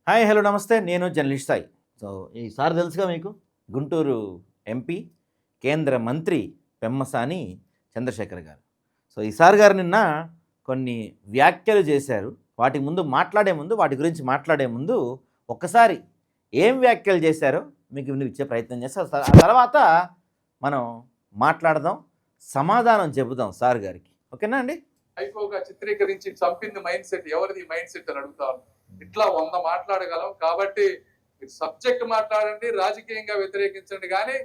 Hi hello నమస్తే. నేను journalist Sai. So ఈసారి తెలుసుగా మీకు గుంటూరు ఎంపీ కేంద్ర మంత్రి పెమ్మసాని చంద్రశేఖర్ గారు. సో ఈసారి గారు నిన్న కొన్ని వ్యాఖ్యలు చేశారు. వాటి గురించి మాట్లాడే ముందు ఒక్కసారి ఏం వ్యాఖ్యలు చేశారో మీకు ఇచ్చే ప్రయత్నం చేస్తాం. ఆ తర్వాత మనం మాట్లాడదాం, సమాధానం చెబుదాం సార్ గారికి. ఓకేనా అండి? అయిపోగా చిత్రీకరించి చంపింది మైండ్ సెట్, ఎవరిది మైండ్ సెట్ అని అడుగుతాను. ఇట్లా 100 మాట్లాడగలం కాబట్టి మీరు సబ్జెక్ట్ మాట్లాడండి, రాజకీయంగా వ్యతిరేకించండి, కానీ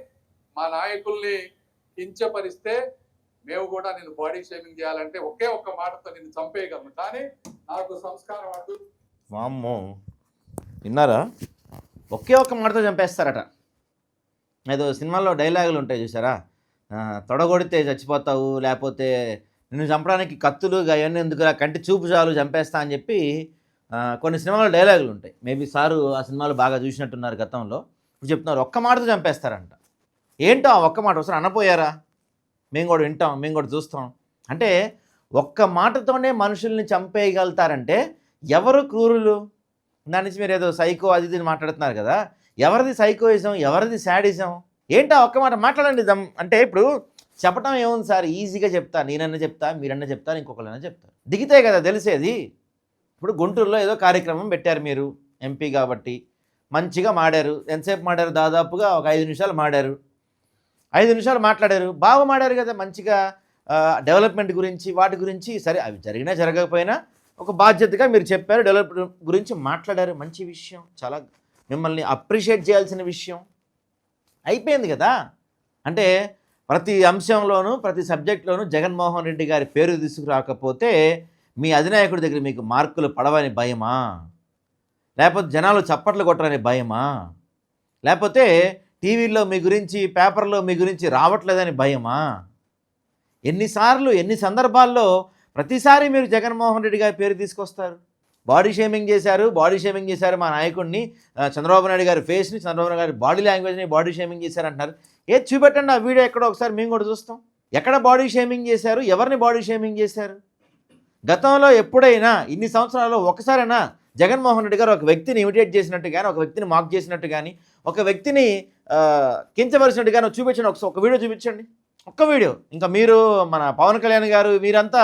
మా నాయకుల్ని కించపరిస్తే మేము కూడా నేను బాడీ షేమింగ్ చేయాలంటే ఒకే ఒక్క మాటతో నిన్ను చంపేయగలను. కానీ నాకు సంస్కారం అడ్డు. వామ్మో, విన్నారా? ఒకే ఒక్క మాటతో చంపేస్తారట. ఏదో సినిమాల్లో డైలాగులు ఉంటాయి చూసారా, తొడగొడితే చచ్చిపోతావు, లేకపోతే నిన్ను చంపడానికి కత్తులు అవన్నీ ఎందుకురా, కంటి చూపు చాలు చంపేస్తా అని చెప్పి కొన్ని సినిమాలో డైలాగులు ఉంటాయి. మేబీ సారు ఆ సినిమాలు బాగా చూసినట్టున్నారు గతంలో. ఇప్పుడు చెప్తున్నారు ఒక్క మాటతో చంపేస్తారంట. ఏంటో ఆ ఒక్క మాట ఒకసారి అనపోయారా? మేము కూడా వింటాం, మేము కూడా చూస్తాం అంటే ఒక్క మాటతోనే మనుషుల్ని చంపేయగలుగుతారంటే ఎవరు క్రూరులు? దాని నుంచి మీరు ఏదో సైకో అది ఇది మాట్లాడుతున్నారు కదా, ఎవరిది సైకోయిజం, ఎవరిది శాడిజం? ఏంటో ఒక్క మాట మాట్లాడండి. అంటే ఇప్పుడు చెప్పటం ఏముంది సార్, ఈజీగా చెప్తా, నేనన్నా చెప్తా, మీరన్నా చెప్తారు, ఇంకొకళ్ళన్నా చెప్తారు, దిగితే కదా తెలిసేది. ఇప్పుడు గుంటూరులో ఏదో కార్యక్రమం పెట్టారు, మీరు ఎంపీ కాబట్టి మంచిగా మాడారు. ఎంతసేపు మాడారు? దాదాపుగా ఒక 5 నిమిషాలు మాడారు. 5 నిమిషాలు మాట్లాడారు, బాగా మాడారు కదా, మంచిగా డెవలప్మెంట్ గురించి వాటి గురించి. సరే అవి జరిగినా జరగకపోయినా ఒక బాధ్యతగా మీరు చెప్పారు, డెవలప్మెంట్ గురించి మాట్లాడారు, మంచి విషయం, చాలా మిమ్మల్ని అప్రిషియేట్ చేయాల్సిన విషయం. అయిపోయింది కదా. అంటే ప్రతి అంశంలోనూ ప్రతి సబ్జెక్టులోనూ జగన్మోహన్ రెడ్డి గారి పేరు తీసుకురాకపోతే మీ అధినాయకుడి దగ్గర మీకు మార్కులు పడవని భయమా? లేకపోతే జనాలు చప్పట్లు కొట్టరని భయమా? లేకపోతే టీవీల్లో మీ గురించి, పేపర్లో మీ గురించి రావట్లేదని భయమా? ఎన్ని సందర్భాల్లో ప్రతిసారి మీరు జగన్మోహన్ రెడ్డి గారి పేరు తీసుకొస్తారు? బాడీ షేమింగ్ చేశారు మా నాయకుడిని, చంద్రబాబు నాయుడు గారి ఫేస్ని, చంద్రబాబు నాయుడు గారి బాడీ లాంగ్వేజ్ని బాడీ షేమింగ్ చేశారంటున్నారు. ఏది చూపెట్టండి ఆ వీడియో ఎక్కడో ఒకసారి మేము కూడా చూస్తాం. ఎక్కడ బాడీ షేమింగ్ చేశారు, ఎవరిని బాడీ షేమింగ్ చేశారు? గతంలో ఎప్పుడైనా ఇన్ని సంవత్సరాల్లో ఒకసారైనా జగన్మోహన్ రెడ్డి గారు ఒక వ్యక్తిని ఇమిటేట్ చేసినట్టు కానీ, ఒక వ్యక్తిని మాక్ చేసినట్టు కానీ, ఒక వ్యక్తిని కించపరిచినట్టు కానీ చూపించండి. ఒక వీడియో చూపించండి, ఒక్క వీడియో. ఇంకా మీరు మన పవన్ కళ్యాణ్ గారు మీరంతా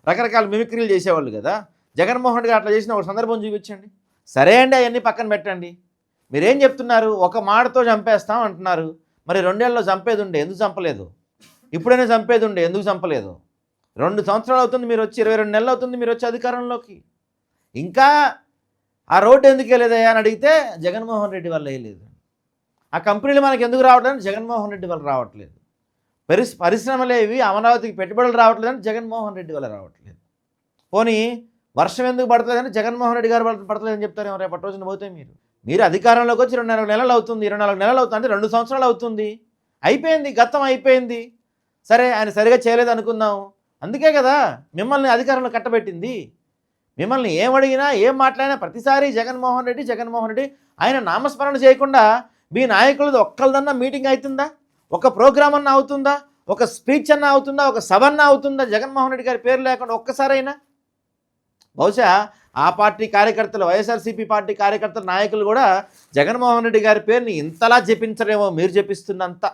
రకరకాల మిమిక్రీలు చేసేవాళ్ళు కదా, జగన్మోహన్ రెడ్డి గారు అట్లా చేసిన ఒక సందర్భం చూపించండి. సరే అండి, అవన్నీ పక్కన పెట్టండి. మీరేం చెప్తున్నారు? ఒక మాటతో చంపేస్తాం అంటున్నారు. మరి 2 ఏళ్ళలో చంపేది ఉండే, ఎందుకు చంపలేదు? ఇప్పుడైనా చంపేది ఉండే, ఎందుకు చంపలేదు? 2 సంవత్సరాలు అవుతుంది మీరు వచ్చి, 22 నెలలు అవుతుంది మీరు వచ్చి అధికారంలోకి. ఇంకా ఆ రోడ్డు ఎందుకు వెళ్ళేదయ్యా అని అడిగితే జగన్మోహన్ రెడ్డి వల్ల వేయలేదు. ఆ కంపెనీలు మనకి ఎందుకు రావట్లేదు? జగన్మోహన్ రెడ్డి వల్ల రావట్లేదు. పరిశ్రమలేవి అమరావతికి పెట్టుబడులు రావట్లేదని జగన్మోహన్ రెడ్డి వల్ల రావట్లేదు. పోనీ వర్షం ఎందుకు పడతలేదని జగన్మోహన్ రెడ్డి గారు పడతలేదని చెప్తారేమో రేపటి రోజున పోతే. మీరు అధికారంలోకి వచ్చి 24 నెలలు అవుతుంది, 24 నెలలు అవుతుంది, అంటే 2 సంవత్సరాలు అవుతుంది. అయిపోయింది, గతం అయిపోయింది. సరే ఆయన సరిగా చేయలేదు అనుకుందాం. అందుకే కదా మిమ్మల్ని అధికారంలో కట్టబెట్టింది. మిమ్మల్ని ఏమడిగినా ఏం మాట్లాడినా ప్రతిసారి జగన్మోహన్ రెడ్డి ఆయన నామస్మరణ చేయకుండా మీ నాయకులది ఒక్కరిదన్నా మీటింగ్ అవుతుందా? ఒక ప్రోగ్రామ్ అన్నా అవుతుందా? ఒక స్పీచ్ అన్నా అవుతుందా? ఒక సభ అన్నా అవుతుందా జగన్మోహన్ రెడ్డి గారి పేరు లేకుండా ఒక్కసారైనా? బహుశా ఆ పార్టీ కార్యకర్తలు, వైఎస్ఆర్సీపీ పార్టీ కార్యకర్తల నాయకులు కూడా జగన్మోహన్ రెడ్డి గారి పేరుని ఇంతలా జపించరేమో మీరు జపిస్తున్నంత.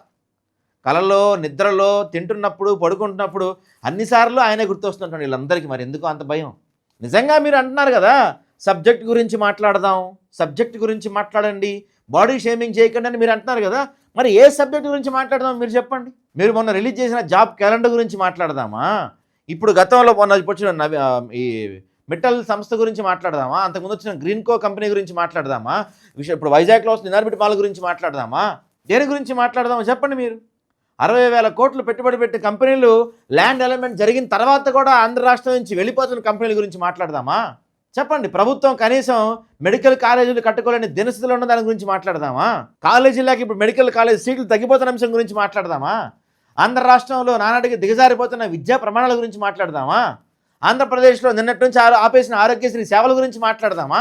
కలలో, నిద్రలో, తింటున్నప్పుడు, పడుకుంటున్నప్పుడు అన్నిసార్లు ఆయనే గుర్తొస్తుంటాడు వీళ్ళందరికీ. మరి ఎందుకు అంత భయం? నిజంగా మీరు అంటున్నారు కదా సబ్జెక్ట్ గురించి మాట్లాడదాం, సబ్జెక్ట్ గురించి మాట్లాడండి, బాడీ షేమింగ్ చేయకండి అని మీరు అంటున్నారు కదా. మరి ఏ సబ్జెక్ట్ గురించి మాట్లాడదాం మీరు చెప్పండి. మీరు మొన్న రిలీజ్ చేసిన జాబ్ క్యాలెండర్ గురించి మాట్లాడదామా? ఇప్పుడు గతంలో మొన్న వచ్చిన ఈ మిట్టల్ సంస్థ గురించి మాట్లాడదామా? అంతకుముందు వచ్చిన గ్రీన్కో కంపెనీ గురించి మాట్లాడదామా? ఇప్పుడు వైజాగ్లో వస్తున్న ఇనార్బిట్ మాల్ గురించి మాట్లాడదామా? దేని గురించి మాట్లాడదామా చెప్పండి. మీరు 60,000 కోట్లు పెట్టుబడి పెట్టే కంపెనీలు ల్యాండ్ ఎలిమెంట్ జరిగిన తర్వాత కూడా ఆంధ్ర రాష్ట్రం నుంచి వెళ్ళిపోతున్న కంపెనీల గురించి మాట్లాడదామా? చెప్పండి. ప్రభుత్వం కనీసం మెడికల్ కాలేజీలు కట్టుకోలేని దినస్థితిలో ఉన్న దాని గురించి మాట్లాడదామా? కాలేజీలకి ఇప్పుడు మెడికల్ కాలేజ్ సీట్లు తగ్గిపోతున్న అంశం గురించి మాట్లాడదామా? ఆంధ్ర రాష్ట్రంలో నానాటికి దిగజారిపోతున్న విద్యా ప్రమాణాల గురించి మాట్లాడదామా? ఆంధ్రప్రదేశ్లో నిన్నటి నుంచి ఆపేసిన ఆరోగ్యశ్రీ సేవల గురించి మాట్లాడదామా?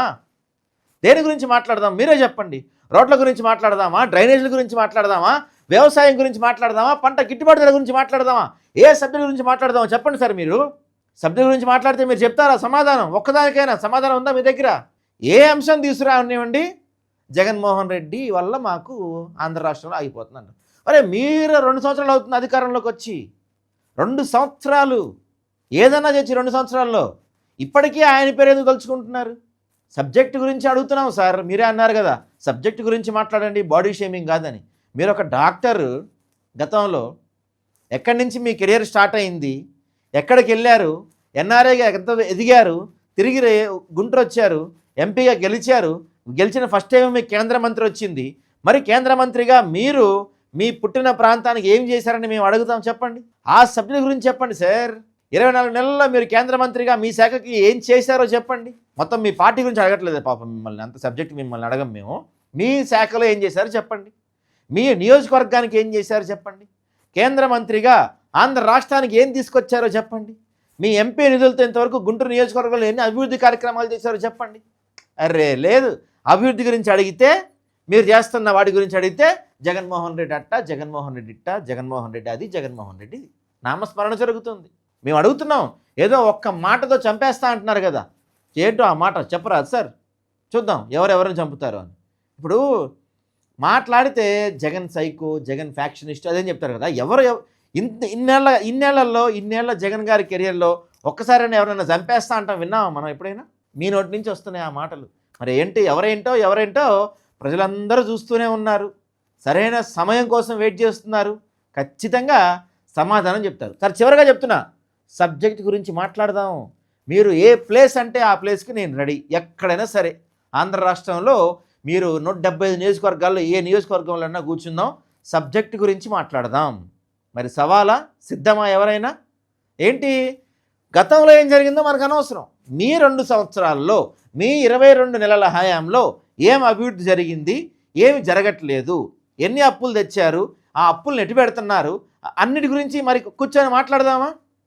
దేని గురించి మాట్లాడదాం మీరే చెప్పండి. రోడ్ల గురించి మాట్లాడదామా? డ్రైనేజీల గురించి మాట్లాడదామా? వ్యవసాయం గురించి మాట్లాడదామా? పంట గిట్టుబాటు ధర గురించి మాట్లాడదామా? ఏ సబ్జెక్ట్ గురించి మాట్లాడదామా చెప్పండి సార్. మీరు సబ్జెక్ట్ గురించి మాట్లాడితే మీరు చెప్తారా సమాధానం? ఒక్కదానికైనా సమాధానం ఉందా మీ దగ్గర? ఏ అంశం తీసుకురానివ్వండి, జగన్మోహన్ రెడ్డి వల్ల మాకు ఆంధ్ర రాష్ట్రంలో ఆగిపోతుంది అన్నారు. అరే మీరు 2 సంవత్సరాలు అవుతుంది అధికారంలోకి వచ్చి, 2 సంవత్సరాలు ఏదన్నా చేసి 2 సంవత్సరాల్లో ఇప్పటికీ ఆయన పేరు ఎందుకు తలుచుకుంటున్నారు? సబ్జెక్ట్ గురించి అడుగుతున్నాం సార్, మీరే అన్నారు కదా సబ్జెక్ట్ గురించి మాట్లాడండి, బాడీ షేమింగ్ కాదని. మీరు ఒక డాక్టర్, గతంలో ఎక్కడి నుంచి మీ కెరియర్ స్టార్ట్ అయింది, ఎక్కడికి వెళ్ళారు, ఎన్ఆర్ఐగా ఎంత ఎదిగారు, తిరిగి గుంటూరు వచ్చారు, ఎంపీగా గెలిచారు, గెలిచిన ఫస్ట్ టైం మీకు కేంద్ర మంత్రి వచ్చింది. మరి కేంద్ర మంత్రిగా మీరు మీ పుట్టిన ప్రాంతానికి ఏం చేశారని మేము అడుగుతాం, చెప్పండి. ఆ సబ్జెక్ట్ గురించి చెప్పండి సార్. 24 నెలల్లో మీరు కేంద్ర మంత్రిగా మీ శాఖకి ఏం చేశారో చెప్పండి. మొత్తం మీ పార్టీ గురించి అడగట్లేదు పాపం మిమ్మల్ని, అంత సబ్జెక్ట్ మిమ్మల్ని అడగం మేము. మీ శాఖలో ఏం చేశారో చెప్పండి, మీ నియోజకవర్గానికి ఏం చేశారో చెప్పండి, కేంద్ర మంత్రిగా ఆంధ్ర రాష్ట్రానికి ఏం తీసుకొచ్చారో చెప్పండి, మీ ఎంపీ నిధులతో ఇంతవరకు గుంటూరు నియోజకవర్గంలో ఎన్ని అభివృద్ధి కార్యక్రమాలు చేశారో చెప్పండి. అరే లేదు, అభివృద్ధి గురించి అడిగితే, మీరు చేస్తున్న వాటి గురించి అడిగితే జగన్మోహన్ రెడ్డి అట్ట, జగన్మోహన్ రెడ్డి ఇట్ట, జగన్మోహన్ రెడ్డి అది, జగన్మోహన్ రెడ్డి ఇది, నామస్మరణ జరుగుతుంది. మేము అడుగుతున్నాం, ఏదో ఒక్క మాటతో చంపేస్తా అంటున్నారు కదా, ఏంటో ఆ మాట చెప్పరాదు సార్, చూద్దాం ఎవరెవరిని చంపుతారో అని. ఇప్పుడు మాట్లాడితే జగన్ సైకో, జగన్ ఫ్యాక్షనిస్ట్ అదేం చెప్తారు కదా. ఇన్నేళ్ల జగన్ గారి కెరియర్లో ఒక్కసారైనా ఎవరైనా చంపేస్తా అంటాం విన్నామా మనం ఎప్పుడైనా? మీ నోటి నుంచి వస్తున్నాయి ఆ మాటలు. మరి ఏంటి, ఎవరేంటో ప్రజలందరూ చూస్తూనే ఉన్నారు, సరైన సమయం కోసం వెయిట్ చేస్తున్నారు, ఖచ్చితంగా సమాధానం చెప్తారు. సార్ చివరిగా చెప్తున్నా, సబ్జెక్ట్ గురించి మాట్లాడదాం. మీరు ఏ ప్లేస్ అంటే ఆ ప్లేస్కి నేను రెడీ, ఎక్కడైనా సరే. ఆంధ్ర రాష్ట్రంలో మీరు 175 నియోజకవర్గాల్లో ఏ నియోజకవర్గంలో కూర్చుందాం, సబ్జెక్ట్ గురించి మాట్లాడదాం. మరి సవాలా, సిద్ధమా ఎవరైనా? ఏంటి గతంలో ఏం జరిగిందో మనకు అనవసరం. మీ 2 సంవత్సరాల్లో, మీ 22 నెలల హయాంలో ఏం అభివృద్ధి జరిగింది, ఏమి జరగట్లేదు, ఎన్ని అప్పులు తెచ్చారు, ఆ అప్పులను ఎటు పెడుతున్నారు, అన్నిటి గురించి మరి కూర్చొని మాట్లాడదామా?